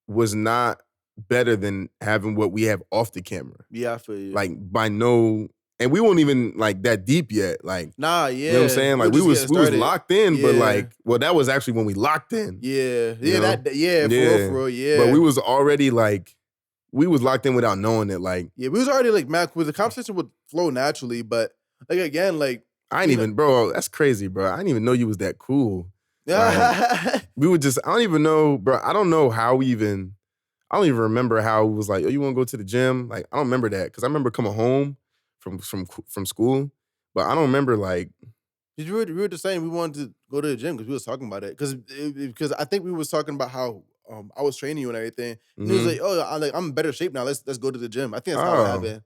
was not better than having what we have off the camera. Yeah, I feel you. Like by no, and we weren't even like that deep yet. Like, nah, yeah. you know what I'm saying? Like we was locked in, but like, well, that was actually when we locked in. Yeah. You Yeah, know? for real, yeah. But we was already like, we was locked in without knowing it. Like, yeah, we was already like, man, the conversation would flow naturally, but like again, like I ain't even, bro, that's crazy, bro. I didn't even know you was that cool. We would just, I don't even know, bro. I don't know how we even, I don't even remember how it was like, oh, you want to go to the gym? Like, I don't remember that because I remember coming home from school, but I don't remember like. we were just saying we wanted to go to the gym because we was talking about it because I think we was talking about how I was training you and everything. And he was like, oh, I'm in better shape now. Let's go to the gym. I think that's how it happened.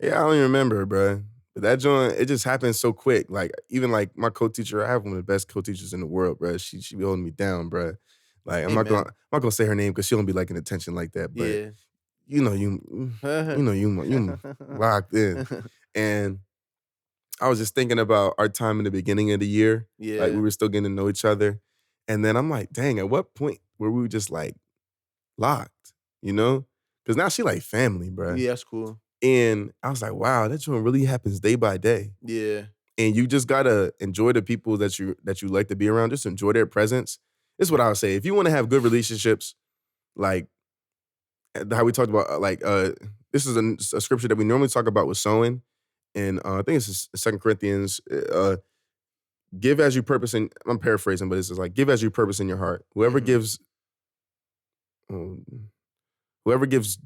Yeah, I don't even remember, bro. But that joint, it just happened so quick. Like even like my co-teacher, I have one of the best co-teachers in the world, bro. She be holding me down, bro. Like I'm not gonna say her name because she don't be liking attention like that. But Yeah. you know you locked in. And I was just thinking about our time in the beginning of the year. Yeah. Like we were still getting to know each other. And then I'm like, dang, at what point were we just like locked? You know? Because now she like family, bro. Yeah, that's cool. And I was like, wow, that joint really happens day by day. Yeah. And you just gotta enjoy the people that you like to be around. Just enjoy their presence. This is what I would say. If you want to have good relationships, like how we talked about, this is a scripture that we normally talk about with sowing. And I think it's 2 Corinthians. Give as you purpose in. I'm paraphrasing, but it's just like give as you purpose in your heart. Whoever gives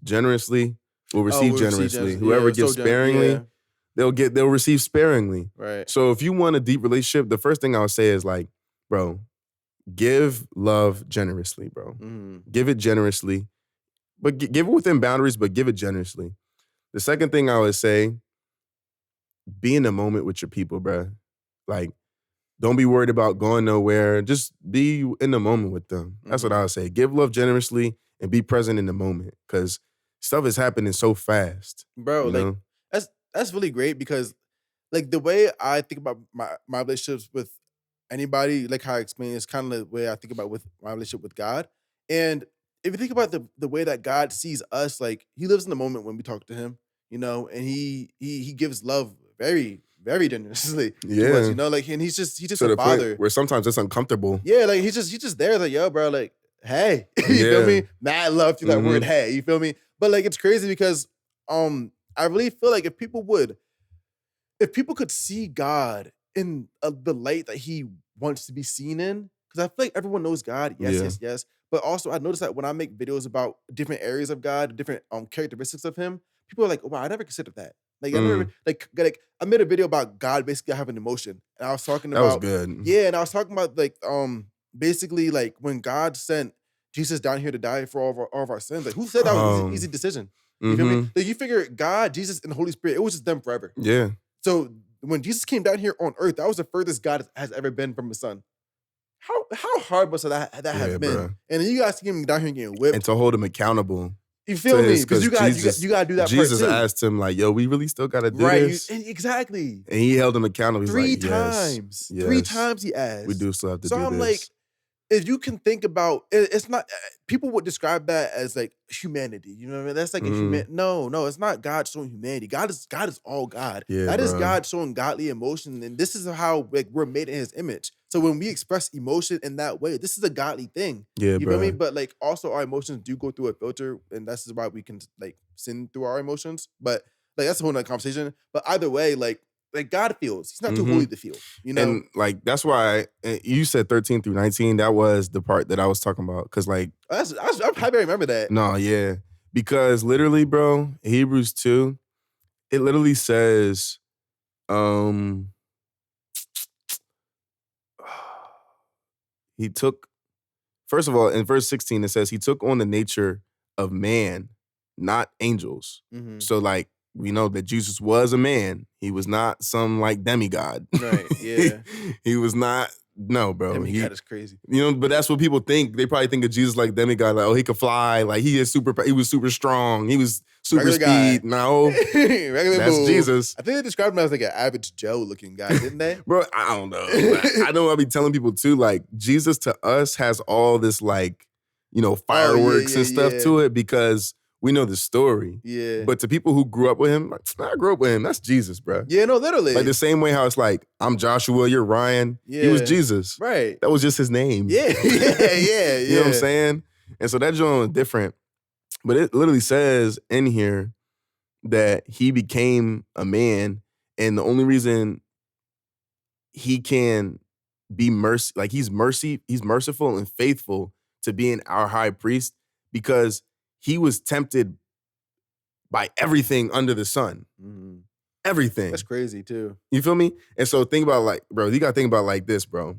generously will receive generously. Whoever gives sparingly, they'll receive sparingly. Right. So if you want a deep relationship, the first thing I would say is like, bro, give love generously, bro. Give it generously, but give it within boundaries, but give it generously. The second thing I would say, be in the moment with your people, bro. Like, don't be worried about going nowhere. Just be in the moment with them. That's what I would say. Give love generously and be present in the moment because stuff is happening so fast. Bro, you know? that's really great because like the way I think about my relationships with anybody, like how I explained, is kind of the way I think about with my relationship with God. And if you think about the way that God sees us, like he lives in the moment when we talk to him, you know, and he gives love very, very generously to us, you know, like, and he's just to a father where sometimes it's uncomfortable. Yeah, like he's just there, like, yo, bro, like, hey, you feel me? Mad love to that word, hey, you feel me? But like, it's crazy because I really feel like if people could see God in the light that he wants to be seen in, because I feel like everyone knows God, yes. But also, I noticed that when I make videos about different areas of God, different characteristics of him, people are like, oh, wow, I never considered that. Like, I never, like I made a video about God basically having emotion, and I was talking about that was good. Yeah, and I was talking about like basically like when God sent Jesus down here to die for all of our sins. Like, who said that was an easy decision? You feel me? Like, you figure God, Jesus, and the Holy Spirit, it was just them forever. Yeah. So when Jesus came down here on earth, that was the furthest God has ever been from his son. How hard must that have been? Bro. And then you guys see him down here getting whipped. And to hold him accountable. You feel me? Because you gotta do that Jesus part too. asked him, like, yo, we really still gotta do this? Exactly. And he held him accountable. He's Three like, times. yes, 3 times he asked. we do still have to do So I'm this. like, if you can think about it's not people would describe that as like humanity. You know what I mean? That's like a human. No, it's not God showing humanity. God is all God. Yeah, that is God showing godly emotion, and this is how like we're made in His image. So when we express emotion in that way, this is a godly thing. Yeah, you feel me? But like also our emotions do go through a filter, and that's why we can like sin through our emotions. But like that's a whole nother conversation. But either way, like like God feels. He's not too Mhm. holy to feel. You know. And like that's why you said 13 through 19. That was the part that I was talking about. Cause like, I'm happy I remember that. no, yeah. Because literally, bro, Hebrews 2, it literally says, he took, first of all, in verse 16, it says he took on the nature of man, not angels. Mhm. So like we know that Jesus was a man. He was not some like demigod. Right, yeah. He was not, no, bro. Demigod is crazy. You know, but that's what people think. They probably think of Jesus like demigod, like, oh, he could fly, like he was super strong, he was super Regular guy. speed. No, Regular that's bull. Jesus. I think they described him as like an average Joe looking guy, didn't they? Bro, I don't know. I know I'll be telling people too, like, Jesus to us has all this, like, you know, fireworks and stuff to it because we know the story. Yeah. But to people who grew up with him, like, I grew up with him. That's Jesus, bro. Yeah, no, literally. Like the same way how it's like, I'm Joshua, you're Ryan. He was Yeah. Jesus. Right. That was just his name. Yeah, yeah. You know what I'm saying? And so that joint was different. But it literally says in here that he became a man, and the only reason he can be he's merciful and faithful to being our high priest because he was tempted by everything under the sun. Mhm. Everything. That's crazy too. You feel me? And so think about like, bro, you gotta think about like this, bro.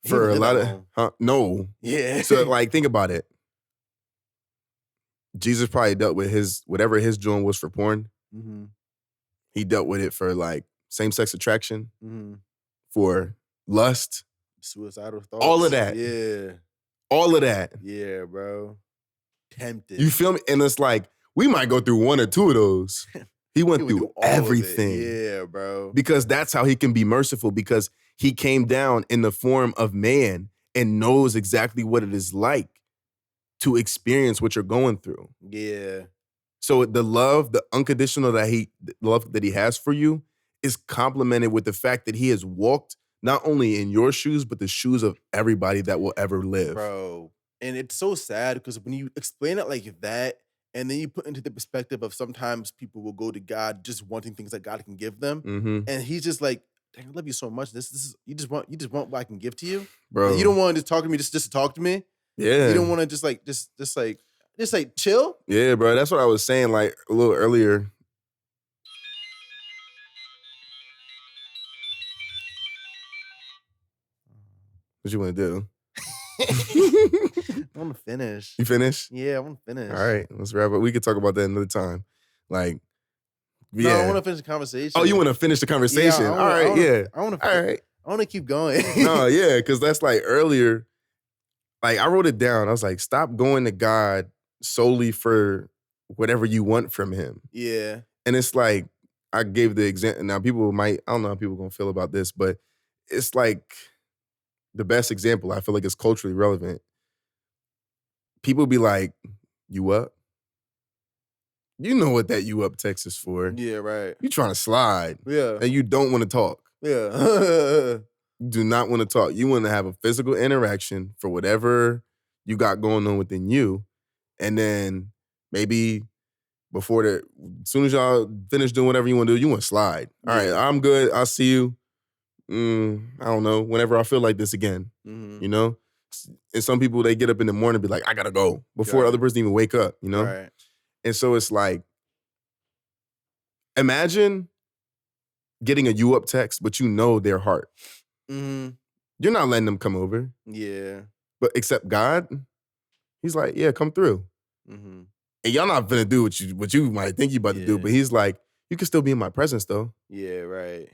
For a lived lot that of long. no. Yeah. So like think about it. Jesus probably dealt with whatever his joint was for porn. Mhm. He dealt with it for like same-sex attraction, Mhm. for lust, Suicidal thoughts. all of that. Yeah. All of that. Yeah, bro. Tempted. You feel me? And it's like, we might go through one or two of those. He went through all of it. everything. Yeah, bro. Because that's how he can be merciful, because he came down in the form of man and knows exactly what it is like to experience what you're going through. Yeah. So the love, the unconditional love that he has for you is complemented with the fact that he has walked not only in your shoes, but the shoes of everybody that will ever live. Bro. And it's so sad because when you explain it like that, and then you put into the perspective of sometimes people will go to God just wanting things that God can give them. Mm-hmm. And he's just like, dang, I love you so much. This is you just want what I can give to you. Bro. Like, you don't want to just talk to me just to talk to me. Yeah. You don't want to just chill. Yeah, bro. That's what I was saying like a little earlier. What you want to do? I want to finish. You finished? Yeah, I want to finish. All right, let's wrap up. We could talk about that another time. Like, No, yeah. I want to finish the conversation. Oh, you want to finish the conversation? Yeah, All right, yeah. I want to. All right. I want to keep going. No, yeah, because that's like earlier. Like I wrote it down. I was like, stop going to God solely for whatever you want from him. Yeah. And it's like, I gave the example. Now people might, I don't know how people gonna feel about this, but it's like the best example. I feel like it's culturally relevant. People be like, you up? You know what that you up text is for. Yeah, right. You trying to slide. Yeah. And you don't want to talk. Yeah. You do not want to talk. You want to have a physical interaction for whatever you got going on within you. And then maybe as soon as y'all finish doing whatever you want to do, you want to slide. All right, I'm good. I'll see you. I don't know. Whenever I feel like this again, Mhm. you know? And some people, they get up in the morning and be like, I gotta go before the other person even wake up, you know? Right. And so it's like, imagine getting a you up text, but you know their heart. Mhm. You're not letting them come over. Yeah. But except God, he's like, yeah, come through. Mhm. And y'all not finna do what you might think you about to do, Yeah. but he's like, you can still be in my presence though. Yeah, right.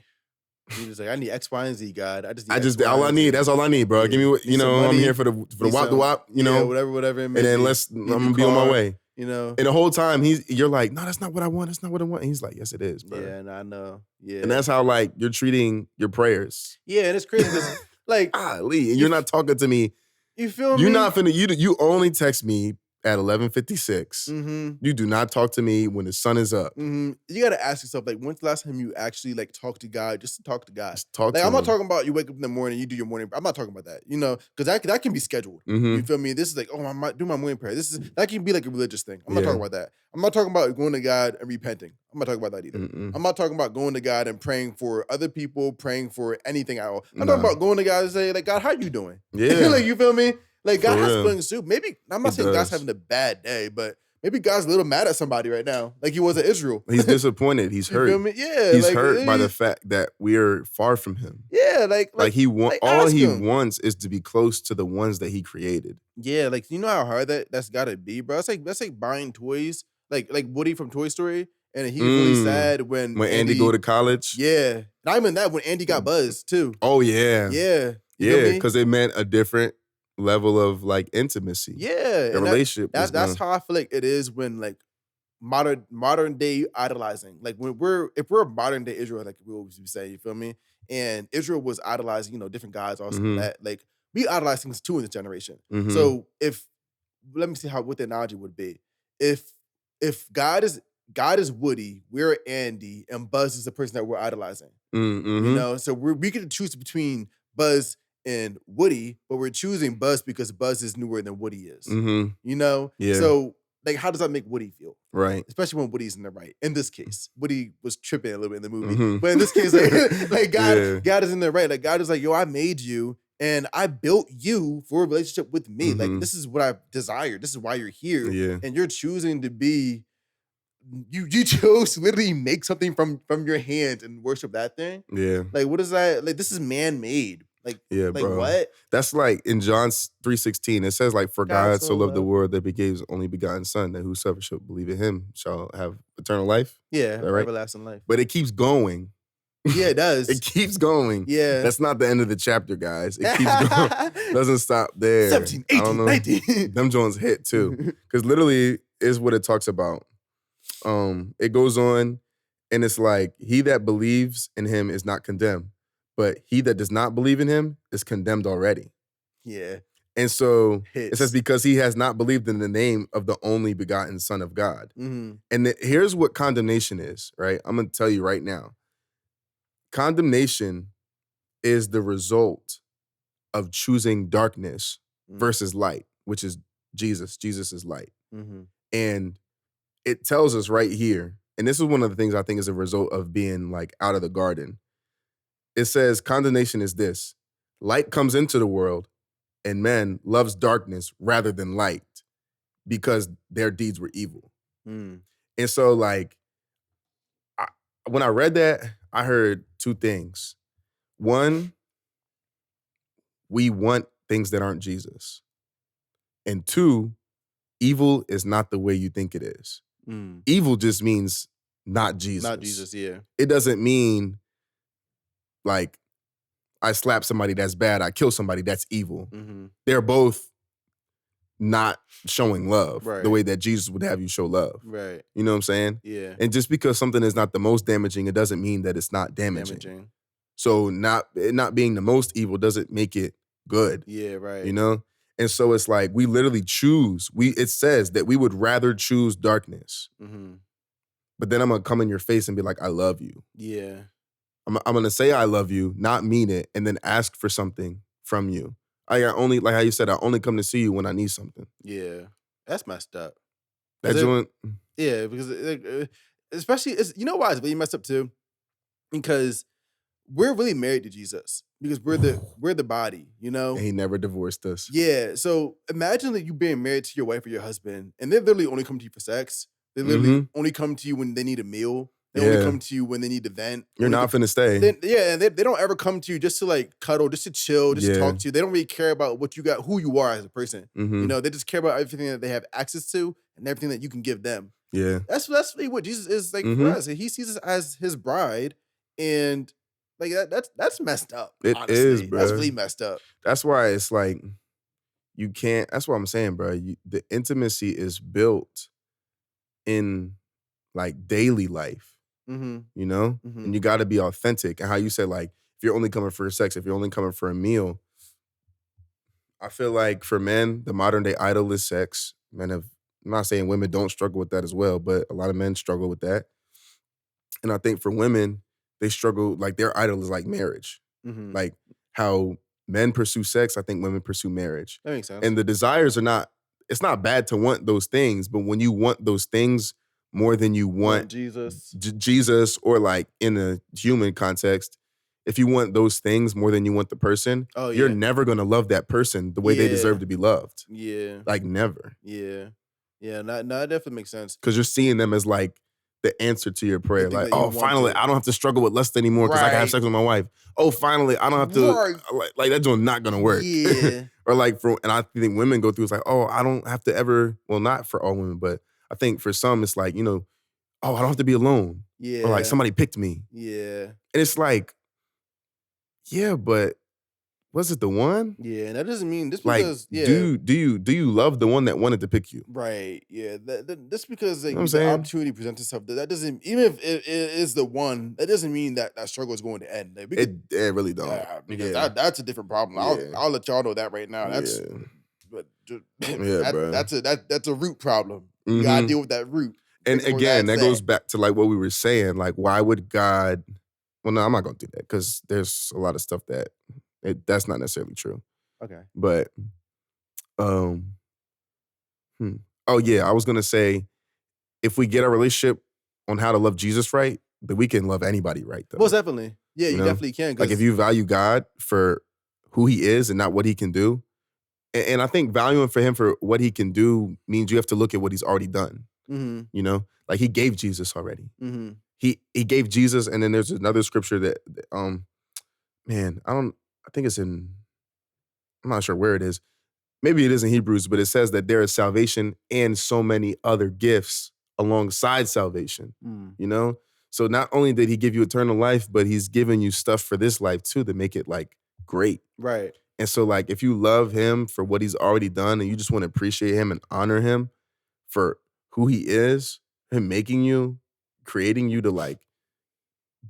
He's just like, I need X, Y, and Z, God. I just need All I need, that's all I need, bro. Yeah. Give me what, Need some I'm money, here for the need wop the some- wop, you know, whatever it may and then be. I'm Need a gonna be on my car, way. You know? And the whole time you're like, no, that's not what I want. That's not what I want. And he's like, yes, it is, bro. Yeah, and I know. Yeah. And that's how like you're treating your prayers. Yeah, and it's crazy because like Lee, and you're not talking to me. you feel me? You're not finna, you only text me at 11:56. Mm-hmm. You do not talk to me when the sun is up. Mm-hmm. You gotta ask yourself, like, when's the last time you actually like talk to God, just to talk to God? Just talk Like, to I'm not him. talking about you wake up in the morning, you do your morning. I'm not talking about that, because that can be scheduled. Mhm. You feel me? This is like, oh, I might do my morning prayer. That can be like a religious thing. I'm not Yeah. talking about that. I'm not talking about going to God and repenting. I'm not talking about that either. Mm-mm. I'm not talking about going to God and praying for other people, praying for anything at all. I'm Nah. talking about going to God and say, like, God, how you doing? Yeah. Like, you feel me? Like, God For has real. feelings too. Maybe I'm not He saying God's does. having a bad day, but maybe God's a little mad at somebody right now, like he was at Israel. He's disappointed. He's You feel hurt. me? Yeah, He's like, hurt by the fact that we're far from him. yeah, Like all ask he him. wants is to be close to the ones that he created. Yeah, like, you know how hard that's gotta be, bro. That's like buying toys, like Woody from Toy Story, and he's really sad when Andy go to college. Yeah, not even that, when Andy got Buzz too. Oh yeah. Yeah, you feel Yeah, me? because it meant a different level of like intimacy. Yeah, The and relationship was that's gonna- how I feel like it is when like modern day idolizing. Like if we're modern day Israel, like we always be saying, you feel me? And Israel was idolizing, different gods also Mhm. that like we idolize things too in this generation. Mhm. So let me see what the analogy would be. If God is Woody, we're Andy, and Buzz is the person that we're idolizing. Mhm. So we could choose between Buzz and Woody, but we're choosing Buzz because Buzz is newer than Woody is. Mhm. Yeah. So like, how does that make Woody feel? Right. Especially when Woody's in the right. In this case, Woody was tripping a little bit in the movie, Mhm. but in this case, like God, Yeah. God is in the right. Like God is like, yo, I made you and I built you for a relationship with me. Like Mhm. this is what I desired. This is why you're here, Yeah. and you're choosing to be. You chose to literally make something from your hand and worship that thing. Yeah. Like, what is that? Like, this is man made. Like, Yeah, like bro. what? That's like in John 3:16, it says like, for God God so so loved the loved- world that he gave his only begotten son, that whosoever shall believe in him shall have eternal life. Yeah, that right? everlasting life. But it keeps going. Yeah, it does. It keeps going. Yeah. That's not the end of the chapter, guys. It keeps going. Doesn't stop there. 17, I don't 18, know. 19. Them Jones hit too. Because literally is what it talks about. It goes on and it's like, he that believes in him is not condemned, but he that does not believe in him is condemned already. Yeah. And so Hits. it says, because he has not believed in the name of the only begotten Son of God. Mm-hmm. And here's what condemnation is, right? I'm going to tell you right now. Condemnation is the result of choosing darkness versus light, which is Jesus. Jesus is light. Mm-hmm. And it tells us right here, and this is one of the things I think is a result of being like out of the garden. It says condemnation is this: light comes into the world, and man loves darkness rather than light because their deeds were evil. Mm. And so like, when I read that, I heard two things. One, we want things that aren't Jesus. And two, evil is not the way you think it is. Mm. Evil just means not Jesus. Not Jesus, yeah. It doesn't mean like I slap somebody that's bad, I kill somebody that's evil. Mm-hmm. They're both not showing love Right. the way that Jesus would have you show love. Right. You know what I'm saying? Yeah. And just because something is not the most damaging, it doesn't mean that it's not damaging. So it not being the most evil doesn't make it good. Yeah, right. You know? And so it's like we literally choose. It says that we would rather choose darkness. Mm-hmm. But then I'm gonna come in your face and be like, I love you. Yeah. I'm gonna say I love you, not mean it, and then ask for something from you. I only, like how you said, I only come to see you when I need something. Yeah. That's messed up. That joint, Yeah, because especially, you know why it's really messed up too? Because we're really married to Jesus. Because we're the body, you know? and he never divorced us. Yeah. So imagine that you being married to your wife or your husband, and they literally only come to you for sex. They literally only come to you when they need a meal. They only Yeah. come to you when they need to vent. You're not finna stay. They don't ever come to you just to like cuddle, just to chill, just to Yeah. talk to you. They don't really care about what you got, who you are as a person. Mhm. You know, they just care about everything that they have access to and everything that you can give them. Yeah. That's really what Jesus is like for Mhm. us. He sees us as his bride, and like that's messed up. It honestly. is, That's bruh. really messed up. That's why it's like, you can't, that's what I'm saying, bro. The intimacy is built in like daily life, Mm-hmm. you know? Mhm. And you gotta be authentic. And how you said, like, if you're only coming for sex, if you're only coming for a meal, I feel like for men, the modern day idol is sex. men have. I'm not saying women don't struggle with that as well, but a lot of men struggle with that. And I think for women, they struggle, like their idol is like marriage. Mm-hmm. Like how men pursue sex, I think women pursue marriage. That makes sense. And the desires are not, it's not bad to want those things, but when you want those things more than you want Jesus. Jesus, or like in a human context, if you want those things more than you want the person, you're never going to love that person the way they deserve to be loved. Yeah. Like never. Yeah. Yeah. No, that definitely makes sense. Because you're seeing them as like the answer to your prayer. Like, oh, finally, I don't have to struggle with lust anymore because I can have sex with my wife. Oh, finally, I don't have to, like that joint's not going to work. Yeah. Or like, and I think women go through, it's like, oh, I don't have to ever, well, not for all women, but I think for some, it's like, you know, oh, I don't have to be alone. Yeah. Or like somebody picked me. Yeah. And it's like, yeah, but was it the one? Yeah, and that doesn't mean just like, because do you love the one that wanted to pick you? Right. Yeah. Just because like, You know what I'm the saying? opportunity presents itself, that doesn't, even if it is the one, that doesn't mean that struggle is going to end. Like, It really don't. Because that's a different problem. I'll let y'all know that right now. That's but bro. That's a root problem. You gotta deal with that root. And again, that goes back to like what we were saying. Like, why would God? Well, no, I'm not gonna do that because there's a lot of stuff that's not necessarily true. Okay. But, oh yeah, I was gonna say, if we get our relationship on how to love Jesus right, then we can love anybody right. Though. Most definitely. Yeah, you definitely can. Like if you value God for who He is and not what He can do, and I think valuing for Him for what He can do means you have to look at what He's already done. Mm-hmm. You know, like He gave Jesus already. Mm-hmm. He gave Jesus, and then there's another scripture that I think it's in, I'm not sure where it is. Maybe it is in Hebrews, but it says that there is salvation and so many other gifts alongside salvation. You know, so not only did He give you eternal life, but He's given you stuff for this life too to make it like great. Right. And so like if you love Him for what He's already done and you just want to appreciate Him and honor Him for who He is, Him making you, creating you to like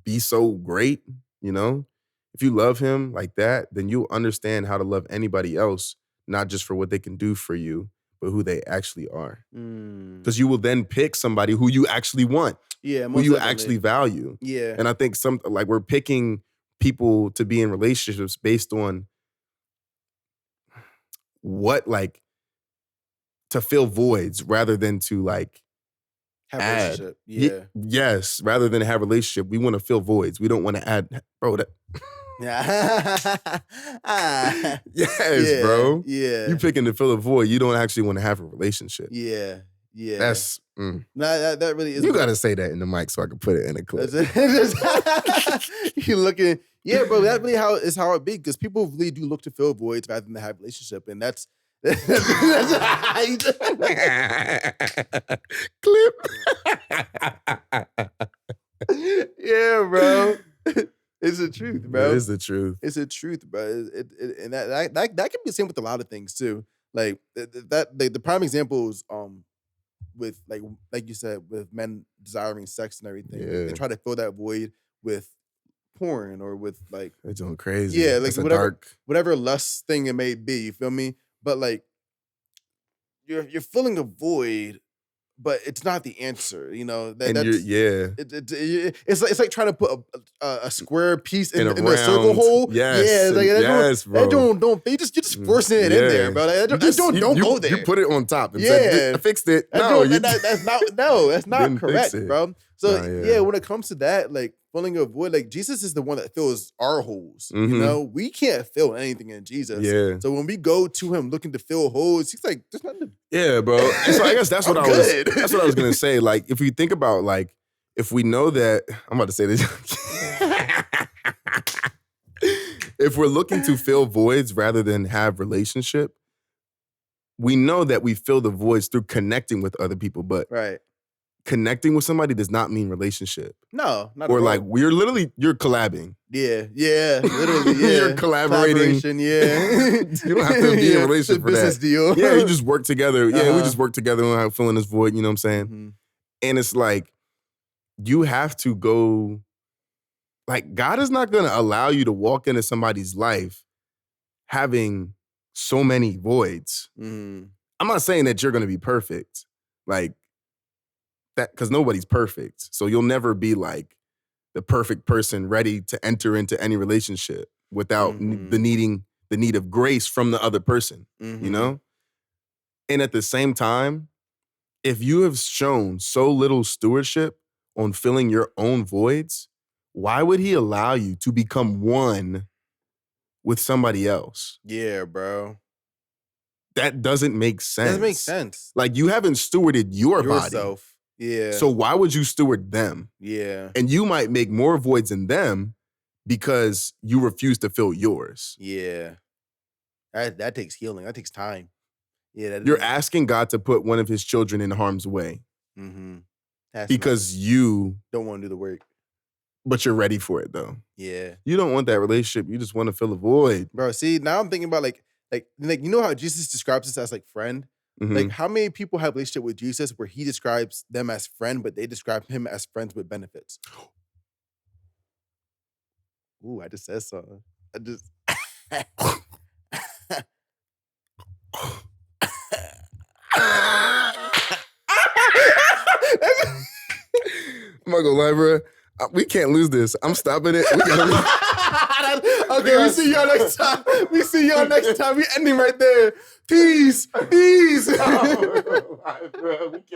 be so great, you know? If you love Him like that, then you'll understand how to love anybody else, not just for what they can do for you, but who they actually are. Because you will then pick somebody who you actually want, who you actually value. Yeah. And I think we're picking people to be in relationships based on what, like, to fill voids rather than to like have a relationship. Yeah. Yes, rather than have a relationship, we want to fill voids. We don't want to add, bro. Yeah. Yes, bro. Yeah. You picking to fill a void. You don't actually want to have a relationship. Yeah. Yeah. That's nah, that really is. You gotta say that in the mic so I can put it in a clip. You looking, yeah, bro. That really how it be, because people really do look to fill voids rather than have a relationship, and that's clip. Yeah, bro. It's the truth, bro. It is the truth. It's the truth, bro. And that can be the same with a lot of things too. Like the prime examples, with like you said, with men desiring sex and everything. Yeah. They try to fill that void with porn or with like they're doing crazy. Yeah, like whatever lust thing it may be. You feel me? But like you're filling a void, but it's not the answer, you know. It's like trying to put a square piece in a circle hole. Yes, bro. You're just forcing it in there, bro. Like, don't go there. You put it on top. And said, I fixed it. That's not correct, bro. So yeah, when it comes to that, like filling a void, like Jesus is the one that fills our holes. You know, we can't fill anything in Jesus. Yeah. So when we go to Him looking to fill holes, He's like, there's nothing. Yeah, bro. And so I guess that's what that's what I was gonna say. Like, if we think about, like, if we know that, I'm about to say this. If we're looking to fill voids rather than have relationship, we know that we fill the voids through connecting with other people, but right. Connecting with somebody does not mean relationship. No, not or at like all. you're collabing. Yeah, literally, yeah. You're collaborating. Yeah. You don't have to be in a relationship for business that. deal. Yeah, you just work together. Yeah, we just work together on filling this void, you know what I'm saying? Mm-hmm. And it's like, you have to go, like, God is not gonna allow you to walk into somebody's life having so many voids. Mm-hmm. I'm not saying that you're going to be perfect, like that, because nobody's perfect. So you'll never be like the perfect person ready to enter into any relationship without the need of grace from the other person, you know? And at the same time, if you have shown so little stewardship on filling your own voids, why would he allow you to become one with somebody else? Yeah, bro. That doesn't make sense. Doesn't make sense. Like, you haven't stewarded yourself. Body. Yeah. So why would you steward them? Yeah. And you might make more voids in them because you refuse to fill yours. Yeah. That takes healing. That takes time. Yeah. You're asking God to put one of his children in harm's way. Because you don't want to do the work. But you're ready for it, though. Yeah. You don't want that relationship. You just want to fill a void. Bro, see, now I'm thinking about like you know how Jesus describes us as like friend? Like, how many people have a relationship with Jesus where he describes them as friend, but they describe him as friends with benefits? Ooh, I just said something. I just... I'm not gonna lie, bro. We can't lose this. I'm stopping it. We gotta okay, we see y'all next time. We see y'all next time. We ending right there. Peace. Peace. Oh, bro, we can't.